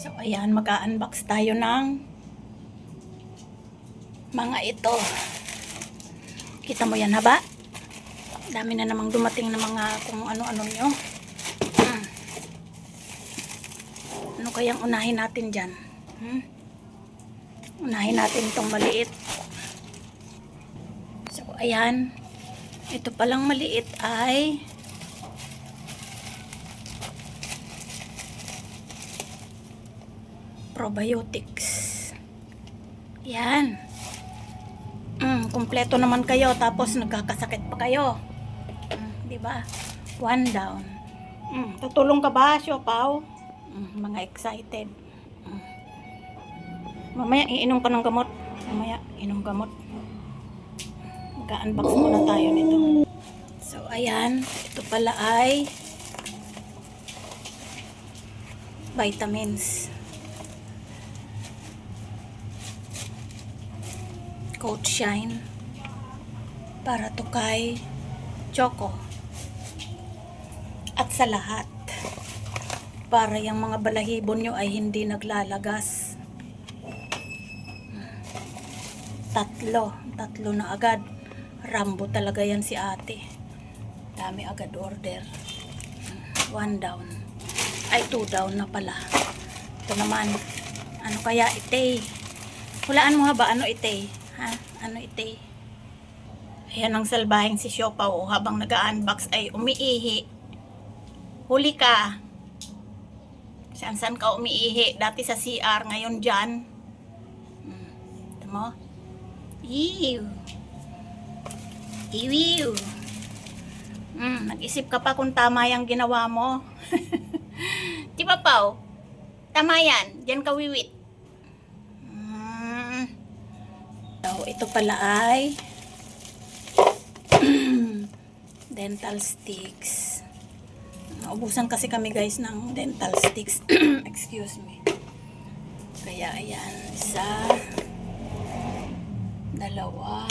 So, ayan, mag-unbox tayo ng mga ito. Kita mo yan, haba? Dami na namang dumating na mga kung ano-ano nyo. Ano kayang unahin natin dyan? Unahin natin itong maliit. So, ayan. Ito palang maliit ay probiotics. Yan. Kumpleto naman kayo tapos nagkakasakit pa kayo. Di ba? One down. Tutulong ka ba, Siopaw? Mga excited. Mamaya iinom ka ng gamot. Mamaya inom gamot. Mag-unbox muna tayo nito. So, ayan. Ito pala ay vitamins. Coat Shine para to kay Choco at sa lahat para yung mga balahibo nyo ay hindi naglalagas. Tatlo na agad. Rambo talaga yan si ate. Dami agad order. 1 down ay 2 down na pala. Ito naman, ano kaya ite? Hulaan mo ba ano ite? Ha? Ano ite? Ayan ang salbahing si Siopaw habang nag-unbox ay umiihi. Huli ka. Saan ka umiihi? Dati sa CR, ngayon dyan. Ito mo? Ew. Ew. Nag-isip ka pa kung tama yung ginawa mo. Di ba, Pao? Tama yan. Diyan ka wiwit. So, ito pala ay dental sticks. Naubusan kasi kami guys ng dental sticks. Excuse me. Kaya ayan, isa, dalawa,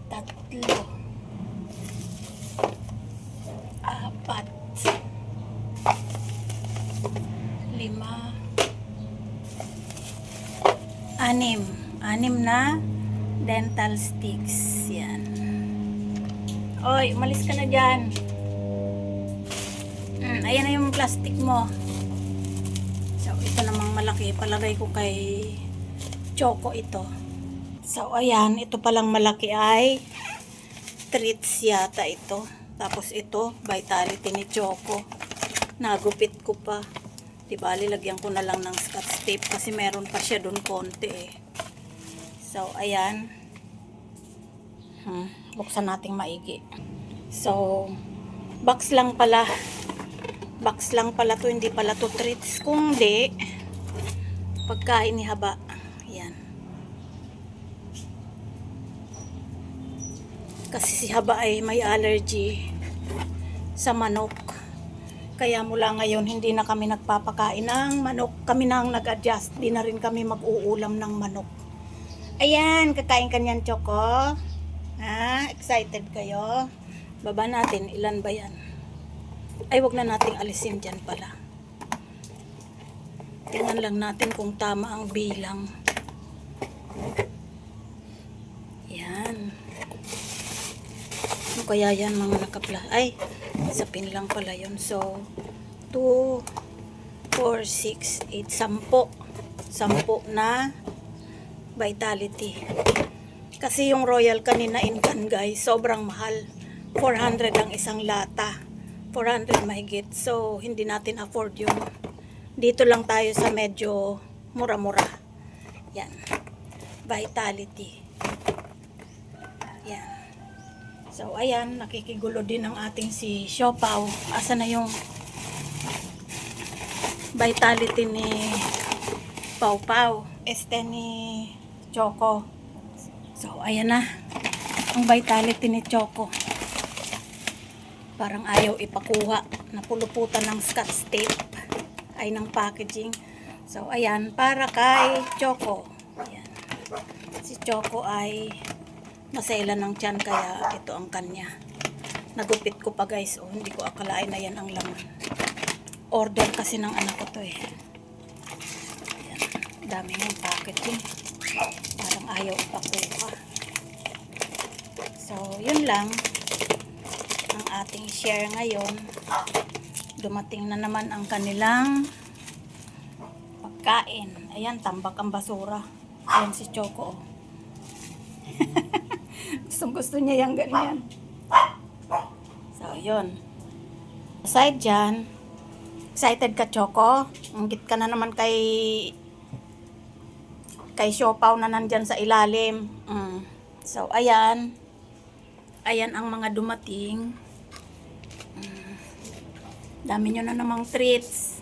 tatlo, apat, lima, anim na dental sticks. Yan. Oy, umalis ka na dyan. Ayan na yung plastic mo. So, ito namang malaki. Palagay ko kay Choco ito. So, ayan. Ito palang malaki ay treats yata ito. Tapos ito, vitality ni Choco. Nagupit ko pa. Diba, lilagyan ko na lang ng scotch tape kasi meron pa siya dun konti eh. So, ayan. Buksan nating maigi. So, box lang pala. Box lang pala to, hindi pala to treats. Kung di, pagkain ni Haba. Ayan. Kasi si Haba ay may allergy sa manok. Kaya mula ngayon, hindi na kami nagpapakain ng manok. Kami na ang nag-adjust. Di na rin kami mag-uulam ng manok. Ayan, kakain ka niyan, Choco. Ha? Excited kayo? Baba natin. Ilan ba yan? Ay, wag na nating alisin dyan pala. Tingnan lang natin kung tama ang bilang. Yan. Ano kaya yan mga nakapla? Ay, sa pin lang pala yun. So, 2, 4, 6, 8, 10. 10 na vitality. Kasi yung Royal kanina in can guys, sobrang mahal. 400 ang isang lata. 400 mahigit. So, hindi natin afford yun. Dito lang tayo sa medyo mura-mura. Yan. Vitality. Yan. So, ayan. Nakikigulo din ang ating si Siopaw. Asa na yung vitality ni Pau Pau? Ni Choco. So, ayan na. Ang vitality ni Choco. Parang ayaw ipakuha. Napuluputan ng scotch tape. Ay, ng packaging. So, ayan. Para kay Choco. Ayan. Si Choco ay masela ng tiyan. Kaya ito ang kanya. Nagupit ko pa guys. Oh, hindi ko akalain na yan ang laman. Order kasi ng anak ko to eh. Ayan. Dami ng packaging. Parang ayaw ipakuha. So, yun lang ang ating share ngayon. Dumating na naman ang kanilang pagkain. Ayan, tambak ang basura. Ayan si Choco. Gustong gusto niya yung ganyan. So, yun. Aside dyan, excited ka, Choco? Anggit ka na naman kay Siopaw na nandyan sa ilalim. So, ayan. Ayan ang mga dumating. Dami nyo na namang treats.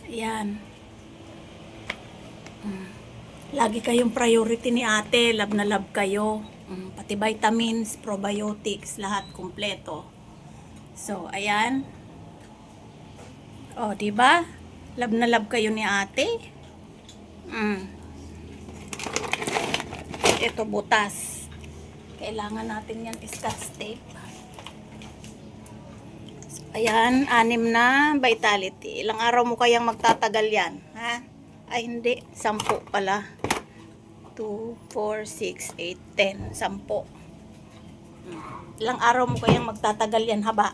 Ayan. Lagi kayong priority ni ate. Love na love kayo. Pati vitamins, probiotics, lahat kumpleto. So, ayan. Oh, diba? Love na love kayo ni ate. Ito butas. Kailangan natin yan scotch tape. So, ayan, 6 na vitality. Ilang araw mo kayang magtatagal yan? Ha? Ay, hindi. 10 pala. 2, 4, 6, 8, 10. 10. Ilang araw mo kayang magtatagal yan, haba?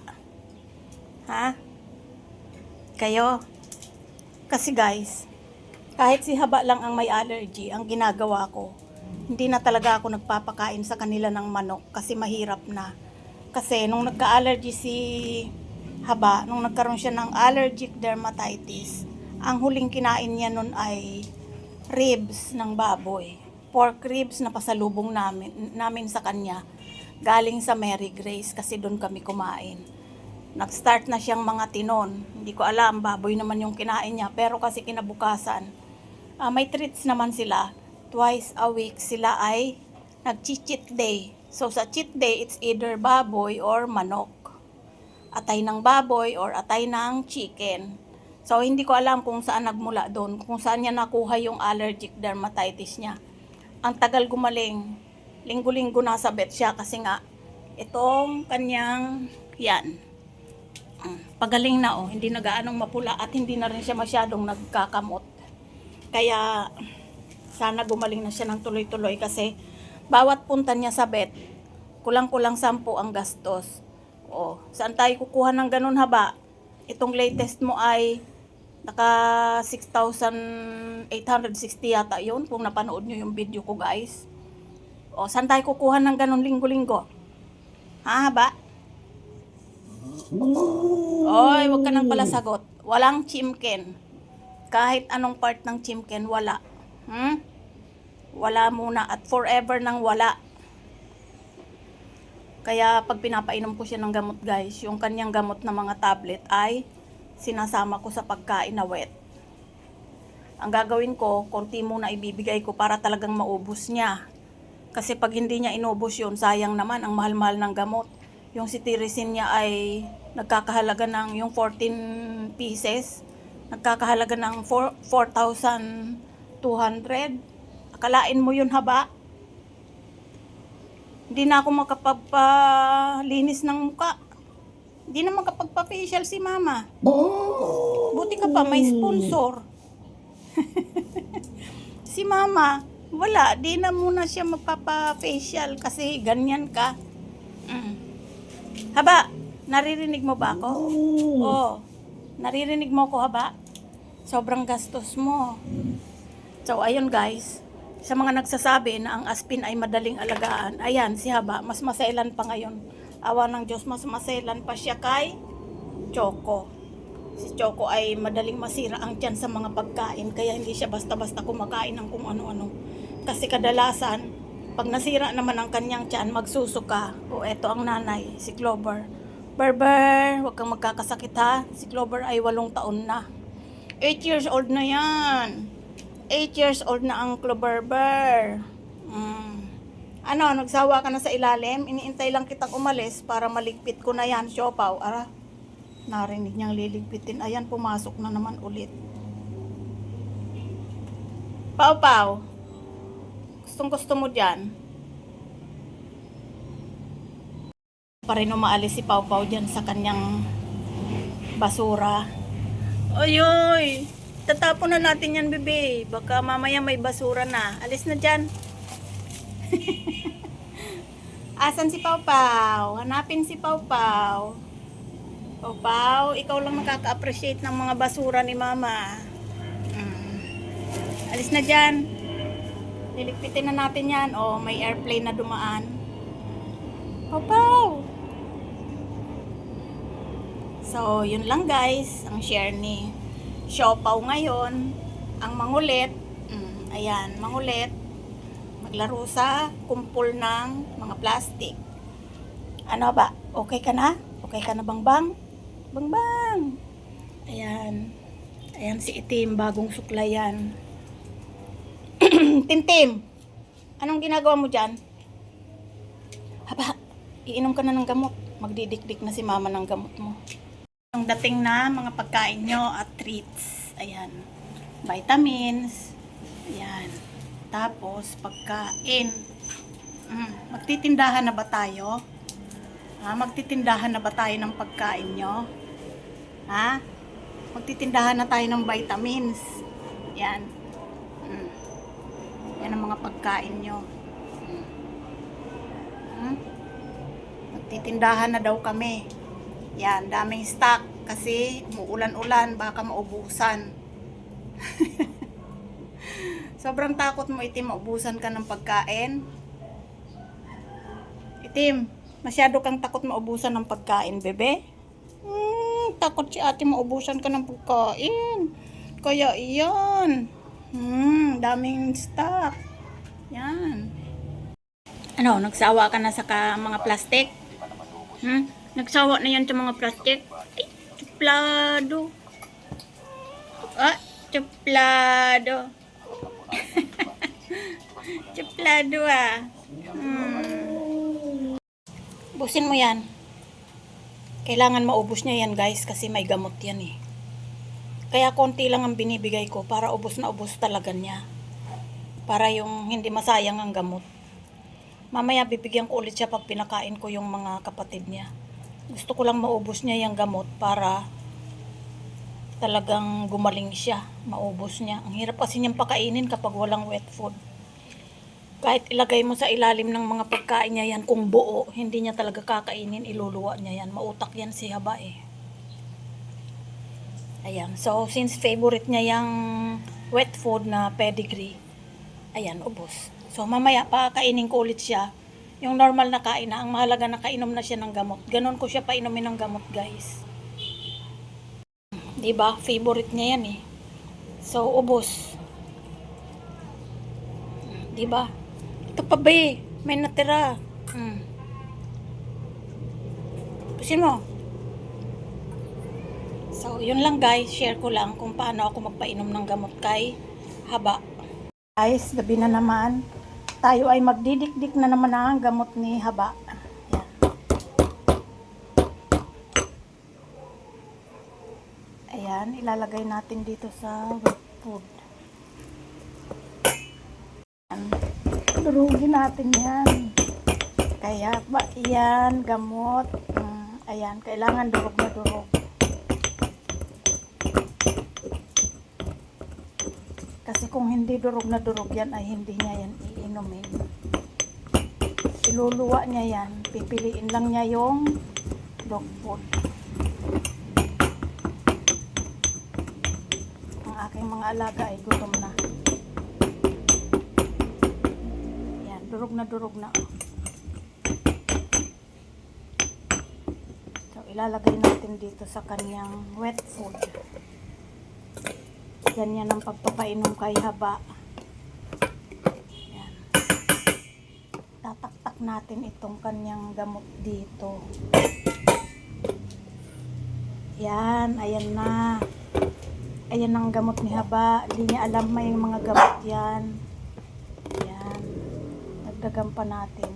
Ha? Kayo? Kasi guys, kahit si haba lang ang may allergy, ang ginagawa ko, hindi na talaga ako nagpapakain sa kanila ng manok kasi mahirap na. Kasi nung nagka-allergy si haba, nung nagkaroon siya ng allergic dermatitis, ang huling kinain niya nun ay ribs ng baboy. Pork ribs na pasalubong namin sa kanya. Galing sa Mary Grace kasi doon kami kumain. Nag-start na siyang mga tinon. Hindi ko alam, baboy naman yung kinain niya. Pero kasi kinabukasan, may treats naman sila. Twice a week sila ay nag-cheat day. So sa cheat day, it's either baboy or manok. Atay ng baboy or atay ng chicken. So hindi ko alam kung saan nagmula doon, kung saan niya nakuha yung allergic dermatitis niya. Ang tagal gumaling. Linggo-linggo nasa vet siya kasi nga itong kanyang yan. Pagaling na hindi na gaanong mapula at hindi na rin siya masyadong nagkakamot. Kaya sana gumaling na siya ng tuloy-tuloy kasi bawat punta niya sa vet, kulang-kulang 10 ang gastos. Saan tayo kukuha ng ganun haba? Itong latest mo ay naka 6,860 yata yun kung napanood nyo yung video ko guys. Saan tayo kukuha ng ganun linggo-linggo? Ha, haba? Oy, wag ka nang pala sagot. Walang chimken. Kahit anong part ng chimken, wala. Wala muna at forever nang wala. Kaya pag pinapainom ko siya ng gamot guys, yung kanyang gamot na mga tablet ay sinasama ko sa pagkain na wet. Ang gagawin ko, konti muna ibibigay ko para talagang maubos niya. Kasi pag hindi niya inubos yun, sayang naman ang mahal-mahal ng gamot. Yung cetirizine niya ay nagkakahalaga ng yung 14 pieces, nagkakahalaga ng 4,200. Akalain mo yun haba? Hindi na ako makapagpalinis ng muka. Hindi na makapagpa-facial si mama. Buti ka pa, may sponsor. Si mama, wala. Di na muna siya magpapa-facial kasi ganyan ka. Haba, naririnig mo ba ako? Naririnig mo ako haba? Sobrang gastos mo. So, ayun guys. Sa mga nagsasabi na ang aspin ay madaling alagaan, ayan, si haba, mas masailan pa ngayon. Awa ng Diyos, mas masailan pa siya kay Choco. Si Choco ay madaling masira ang tiyan sa mga pagkain, kaya hindi siya basta-basta kumakain ng kung ano-ano. Kasi kadalasan, pag nasira naman ang kanyang tiyan, magsusuka. Eto ang nanay, si Clover. Berber, huwag kang magkakasakit ha. Si Clover ay 8 taon na. 8 years old na yan. 8 years old na ang Clover. Nagsawa ka na sa ilalim? Iniintay lang kitang umalis para maligpit ko na yan, Siopaw. Narinig niyang liligpitin. Ayan, pumasok na naman ulit. Pau-Pau, gustong-gusto mo dyan? Pa rin umaalis si Pau-Pau dyan sa kanyang basura. Ayoy! Tatapon na natin yan, bebe. Baka mamaya may basura na. Alis na dyan. Asan si Pau Pau? Hanapin si Pau Pau. Pau Pau, ikaw lang nakaka-appreciate ng mga basura ni Mama. Alis na dyan. Liligpitin na natin yan. Oh, may airplane na dumaan. Pau Pau! So, yun lang guys. Ang share ni Siopaw ngayon. Ang mangulit. Ayan, mangulit. Maglaro sa kumpol ng mga plastic. Ano ba? Okay ka na? Okay ka na, Bangbang? Bangbang! Ayan. Ayan si Itim. Bagong suklayan. Timtim! Anong ginagawa mo dyan? Haba, iinom ka na ng gamot. Magdidikdik na si Mama ng gamot mo. Ang dating na mga pagkain nyo at treats. Ayan. Vitamins. Ayan. Tapos, pagkain. Magtitindahan na ba tayo? Ha? Magtitindahan na ba tayo ng pagkain nyo? Ha? Magtitindahan na tayo ng vitamins. Yan. Yan ang mga pagkain nyo. Magtitindahan na daw kami. Yan, daming stock. Kasi umuulan-ulan, baka maubusan. Sobrang takot mo, Itim, maubusan ka ng pagkain. Itim, masyado kang takot maubusan ng pagkain, bebe. Takot si ate maubusan ka ng pagkain. Kaya iyan. Daming stock. Yan. Ano, nagsawa ka na sa mga plastic? Nagsawa na yan sa mga plastic? Ay, tuplado. Tuplado. Tuplado Busin mo yan. Kailangan maubos niya yan guys kasi may gamot yan eh. Kaya konti lang ang binibigay ko para ubos na ubos talaga niya. Para yung hindi masayang ang gamot. Mamaya bibigyan ko ulit siya pag pinakain ko yung mga kapatid niya. Gusto ko lang maubos niya yung gamot para talagang gumaling siya. Maubos niya. Ang hirap kasi niyang pakainin kapag walang wet food. Kahit ilagay mo sa ilalim ng mga pagkain niya yan, kung buo, hindi niya talaga kakainin, iluluwa niya yan. Mautak yan si Haba eh. Ayan. So, since favorite niya yung wet food na pedigree, ayan, ubos. So, mamaya pakainin ko ulit siya. Yung normal na kain na, ang mahalaga na kainom na siya ng gamot. Ganon ko siya painumin ng gamot, guys. Diba? Favorite niya yan eh. So, ubos. Diba? Ito pa ba eh. May natira. Pusin mo. So, yun lang guys. Share ko lang kung paano ako magpainom ng gamot kay Haba. Guys, gabi na naman. Tayo ay magdidikdik na naman ang gamot ni Haba. Ayan, ilalagay natin dito sa wet food. Durugin natin yan. Kaya ba, yan, gamot. Ayan, kailangan durog na durog. Kasi kung hindi durog na durog yan, ay hindi niya yan iinumin. Iluluwa niya yan. Pipiliin lang niya yung dog food. Ang aking mga alaga ay gutom na. Yan, durog na durog na. So, ilalagay natin dito sa kanyang wet food. Ganyan ang pagpapainom kay Haba. Yan. Tataktak natin itong kanyang gamot dito. Yan, ayan na. Ayan ang gamot ni Haba. Hindi niya alam may mga gamot yan. Yan. Dagdagan pa natin.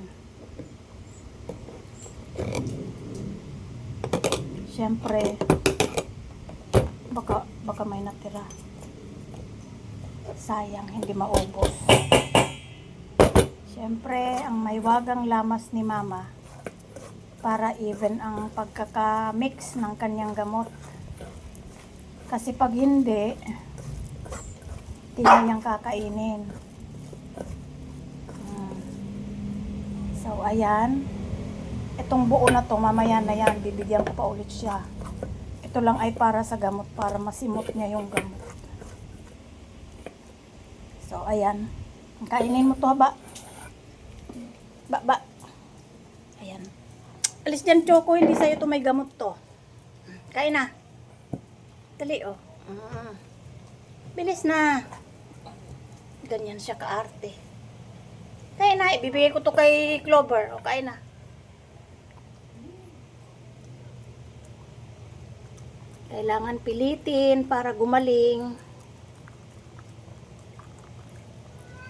Siyempre, baka may natira. Sayang, hindi maubos. Siyempre, ang may wagang lamas ni Mama para even ang pagkaka-mix ng kanyang gamot. Kasi pag hindi, hindi na niyang kakainin. So, ayan. Itong buo na to, mamaya na yan, bibigyan ko pa ulit siya. Ito lang ay para sa gamot, para masimot niya yung gamot. So, ayan. Kainin mo to, ba? Ba. Ayan. Alis dyan, Choco, hindi sa'yo to may gamot to. Kain na. Dali, oh. Bilis na. Ganyan siya kaarte. Kain na, ibibigay ko to kay Clover. O, kain na. Kailangan pilitin para gumaling.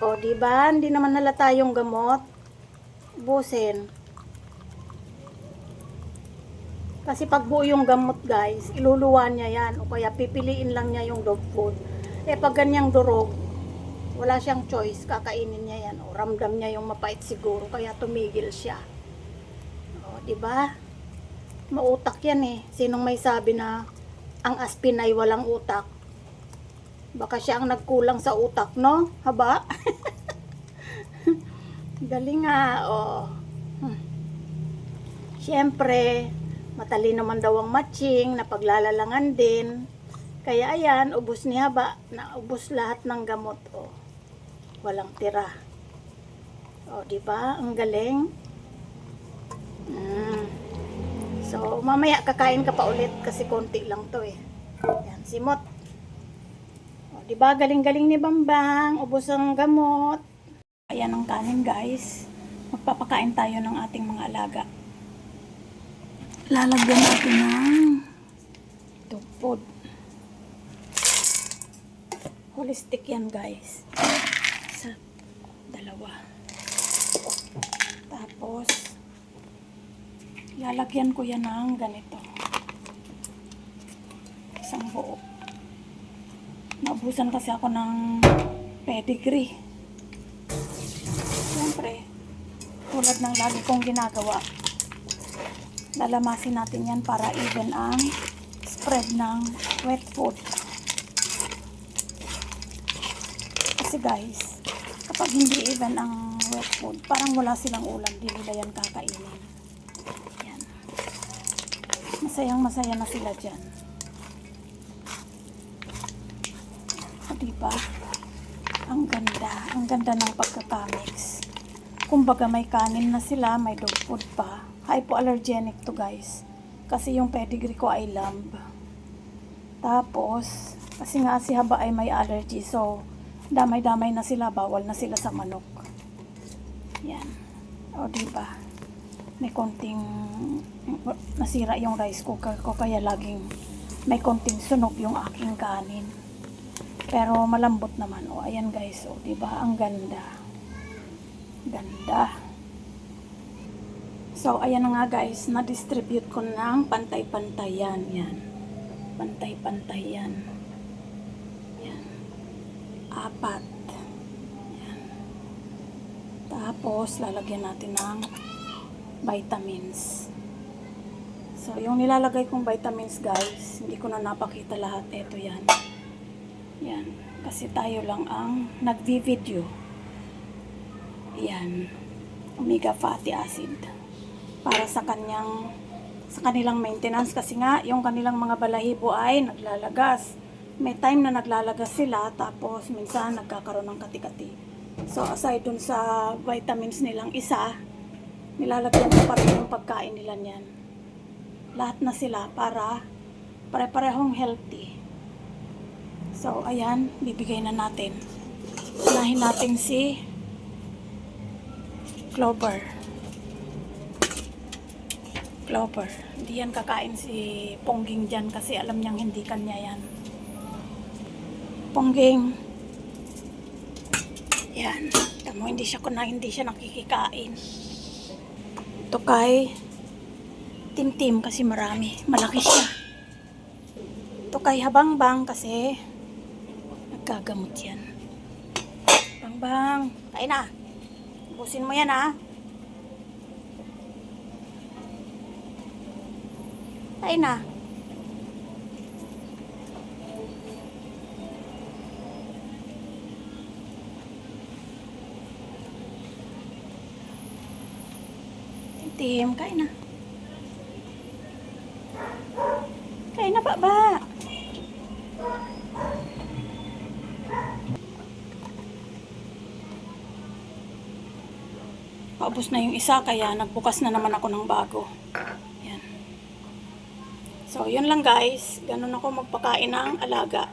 O, diba? Hindi naman halata yung gamot. Ubusin. Kasi pag buo yung gamot, guys, iluluwan niya yan. O kaya pipiliin lang niya yung dog food. Eh, pag ganyang durog, wala siyang choice. Kakainin niya yan. O, ramdam niya yung mapait siguro. Kaya tumigil siya. O, diba? Mautak yan eh. Sinong may sabi na ang aspin ay walang utak? Baka siya ang nagkulang sa utak, no? Haba? Galing nga, oh. Siyempre, matalino naman daw ang matching, napaglalalangan din. Kaya ayan, ubos ni Haba. Naubos lahat ng gamot, oh. Walang tira. Oh, diba? Ang galing. So, mamaya kakain ka pa ulit kasi konti lang to eh. Yan, simot. O, diba, galing-galing ni Bambang. Ubos ang gamot. Ayan ang kanin, guys. Magpapakain tayo ng ating mga alaga. Lalagyan natin ng dog food. Holistic yan, guys. Isa, dalawa. Tapos, lalagyan ko yan ng ganito. Isang buo. Naubusan kasi ako ng pedigree. Siyempre, tulad ng lagi kong ginagawa, lalamasin natin yan para even ang spread ng wet food. Kasi guys, kapag hindi even ang wet food, parang wala silang ulam, di nila yan kakainin. Masayang-masaya na sila dyan. O, diba? Ang ganda. Ang ganda ng pagkakamix. Kumbaga may kanin na sila, may dog food pa. Hypoallergenic to, guys. Kasi yung pedigree ko ay lamb. Tapos, kasi nga si Haba ay may allergy. So, damay-damay na sila. Bawal na sila sa manok. Yan. O, diba? May konting nasira yung rice cooker ko kaya laging may konting sunog yung aking kanin. Pero malambot naman. O, ayan guys. O, diba? Ang ganda. Ganda. So, ayan na nga guys. Na-distribute ko ng pantay-pantay yan. Yan. Pantay-pantay yan. Yan. 4. Yan. Tapos, lalagyan natin ng vitamins. So, yung nilalagay kong vitamins, guys, hindi ko na napakita lahat. Ito yan. Yan. Kasi tayo lang ang nagvi-video. Yan. Omega fatty acid. Para sa kanilang maintenance. Kasi nga, yung kanilang mga balahibo ay naglalagas. May time na naglalagas sila, tapos minsan nagkakaroon ng kati-kati. So, aside dun sa vitamins nilang isa, nilalagyan ko pa rin yung pagkain nila niyan. Lahat na sila para pare-parehong healthy. So, ayan, bibigay na natin. Unahin natin si Clover. Clover. Hindi yan kakain si Pongging dyan kasi alam niyang hindi kanya yan. Pongging. Yan. Tamo, hindi siya nakikikain. Ito kay Timtim kasi marami. Malaki siya. Ito kay Habangbang kasi naggagamot yan. Bangbang. Kain na. Ubusin mo yan ha. Kain na. Tim, kain na. Kain na, ba? Paubos na yung isa, kaya nagbukas na naman ako ng bago. Yan. So, yun lang guys. Ganun ako magpakain ng alaga.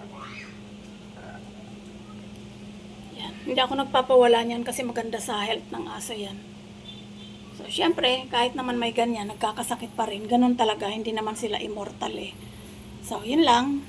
Yan. Hindi ako nagpapawala niyan kasi maganda sa health ng aso yan. So, syempre, kahit naman may ganyan, nagkakasakit pa rin. Ganun talaga, hindi naman sila immortal eh. So, yun lang.